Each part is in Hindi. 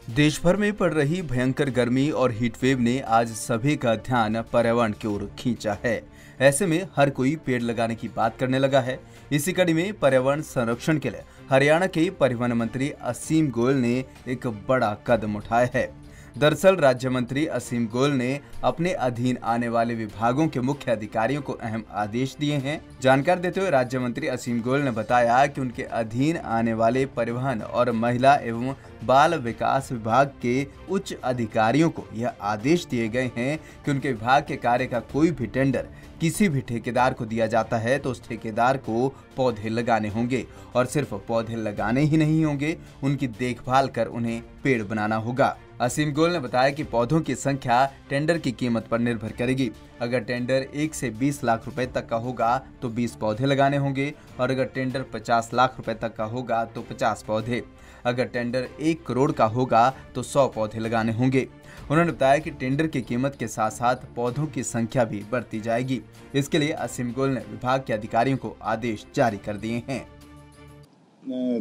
देश भर में पड़ रही भयंकर गर्मी और हीट वेव ने आज सभी का ध्यान पर्यावरण की ओर खींचा है। ऐसे में हर कोई पेड़ लगाने की बात करने लगा है। इसी कड़ी में पर्यावरण संरक्षण के लिए हरियाणा के परिवहन मंत्री असीम गोयल ने एक बड़ा कदम उठाया है। दरअसल राज्य मंत्री असीम गोयल ने अपने अधीन आने वाले विभागों के मुख्य अधिकारियों को अहम आदेश दिए हैं। जानकारी देते हुए राज्य मंत्री असीम गोयल ने बताया कि उनके अधीन आने वाले परिवहन और महिला एवं बाल विकास विभाग के उच्च अधिकारियों को यह आदेश दिए गए हैं कि उनके विभाग के कार्य का कोई भी टेंडर किसी भी ठेकेदार को दिया जाता है तो उस ठेकेदार को पौधे लगाने होंगे और सिर्फ पौधे लगाने ही नहीं होंगे, उनकी देखभाल कर उन्हें पेड़ बनाना होगा। असीम गोयल ने बताया कि पौधों की संख्या टेंडर की कीमत पर निर्भर करेगी। अगर टेंडर 1 से 20 लाख रुपए तक का होगा तो 20 पौधे लगाने होंगे और अगर टेंडर 50 लाख रुपए तक का होगा तो 50 पौधे। अगर टेंडर 1 करोड़ का होगा तो 100 पौधे लगाने होंगे। उन्होंने बताया कि टेंडर की कीमत के साथ साथ पौधों की संख्या भी बढ़ती जाएगी। इसके लिए असीम गोयल ने विभाग के अधिकारियों को आदेश जारी कर दिए हैं।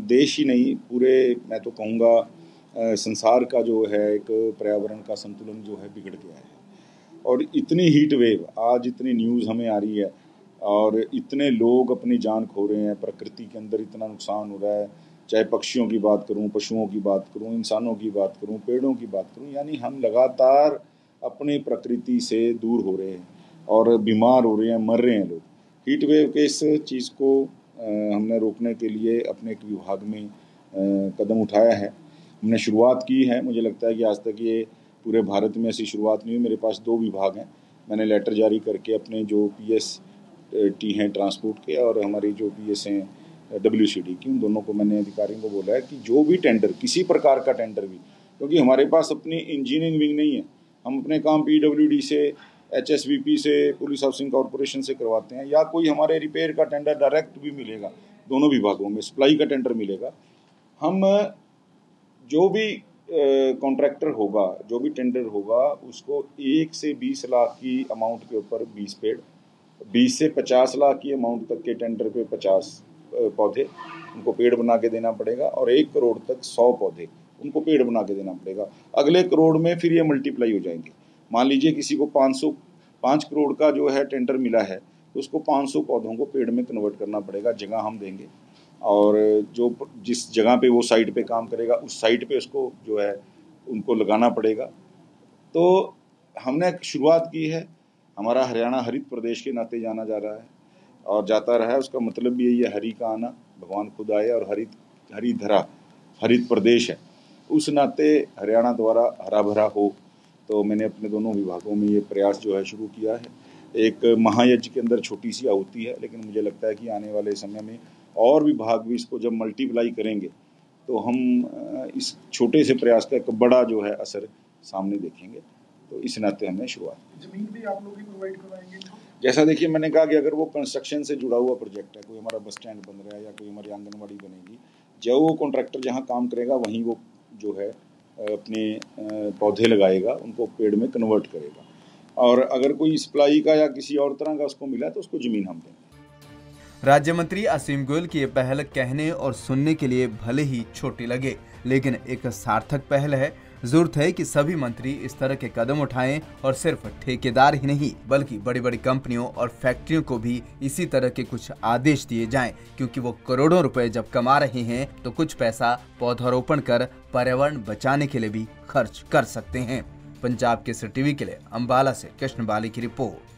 देश ही नहीं, पूरे मैं तो कहूँगा संसार का जो है एक पर्यावरण का संतुलन जो है बिगड़ गया है। और इतनी हीट वेव, आज इतनी न्यूज़ हमें आ रही है और इतने लोग अपनी जान खो रहे हैं, प्रकृति के अंदर इतना नुकसान हो रहा है, चाहे पक्षियों की बात करूं, पशुओं की बात करूं, इंसानों की बात करूं, पेड़ों की बात करूं, यानी हम लगातार अपनी प्रकृति से दूर हो रहे हैं और बीमार हो रहे हैं, मर रहे हैं लोग। हीट वेव के इस चीज़ को हमने रोकने के लिए अपने एक विभाग में कदम उठाया है। हमने शुरुआत की है। मुझे लगता है कि आज तक ये पूरे भारत में ऐसी शुरुआत नहीं हुई। मेरे पास 2 विभाग हैं। मैंने लेटर जारी करके अपने जो PST हैं ट्रांसपोर्ट के और हमारी जो PS हैं WCD की, उन दोनों को मैंने अधिकारियों को बोला है कि जो भी टेंडर, किसी प्रकार का टेंडर भी, क्योंकि हमारे पास अपनी इंजीनियरिंग विंग नहीं है, हम अपने काम PWD से, HSVP से, पुलिस हाउसिंग कॉरपोरेशन से करवाते हैं, या कोई हमारे रिपेयर का टेंडर डायरेक्ट भी मिलेगा, दोनों विभागों में सप्लाई का टेंडर मिलेगा। हम जो भी कॉन्ट्रैक्टर होगा, जो भी टेंडर होगा, उसको 1 से 20 लाख की अमाउंट के ऊपर 20 पेड़, 20 से 50 लाख की अमाउंट तक के टेंडर पे 50 पौधे उनको पेड़ बना के देना पड़ेगा और 1 करोड़ तक 100 पौधे उनको पेड़ बना के देना पड़ेगा। अगले करोड़ में फिर ये मल्टीप्लाई हो जाएंगे। मान लीजिए किसी को 5 करोड़ का जो है टेंडर मिला है तो उसको 500 पौधों को पेड़ में कन्वर्ट करना पड़ेगा। जगह हम देंगे और जो जिस जगह पे वो साइट पे काम करेगा उस साइट पे उसको जो है उनको लगाना पड़ेगा। तो हमने शुरुआत की है। हमारा हरियाणा हरित प्रदेश के नाते जाना जा रहा है और जाता रहा है। उसका मतलब भी यही है, हरि का आना, भगवान खुद आए और हरी धरा हरित प्रदेश है। उस नाते हरियाणा द्वारा हरा भरा हो, तो मैंने अपने दोनों विभागों में ये प्रयास जो है शुरू किया है। एक महायज्ञ के अंदर छोटी सी आहुति है, लेकिन मुझे लगता है कि आने वाले समय में और विभाग भी इसको जब मल्टीप्लाई करेंगे तो हम इस छोटे से प्रयास का एक बड़ा जो है असर सामने देखेंगे। तो इस नाते हमने शुरुआत। जमीन भी आप लोग ही प्रोवाइड करवाएंगे? जैसा देखिए, मैंने कहा कि अगर वो कंस्ट्रक्शन से जुड़ा हुआ प्रोजेक्ट है, कोई हमारा बस स्टैंड बन रहा है या कोई हमारी आंगनबाड़ी बनेगी, जो वो कॉन्ट्रैक्टर जहाँ काम करेगा वहीं वो जो है अपने पौधे लगाएगा, उनको पेड़ में कन्वर्ट करेगा। और अगर कोई सप्लाई का या किसी और तरह का उसको मिला तो उसको ज़मीन हम देंगे। राज्य मंत्री असीम गोयल की ये पहल कहने और सुनने के लिए भले ही छोटी लगे, लेकिन एक सार्थक पहल है। जरूरत है कि सभी मंत्री इस तरह के कदम उठाएं और सिर्फ ठेकेदार ही नहीं बल्कि बड़ी बड़ी कंपनियों और फैक्ट्रियों को भी इसी तरह के कुछ आदेश दिए जाएं, क्योंकि वो करोड़ों रुपए जब कमा रहे हैं तो कुछ पैसा पौधारोपण कर पर्यावरण बचाने के लिए भी खर्च कर सकते हैं। पंजाब केसरी टीवी के लिए अंबाला से कृष्ण बाली की रिपोर्ट।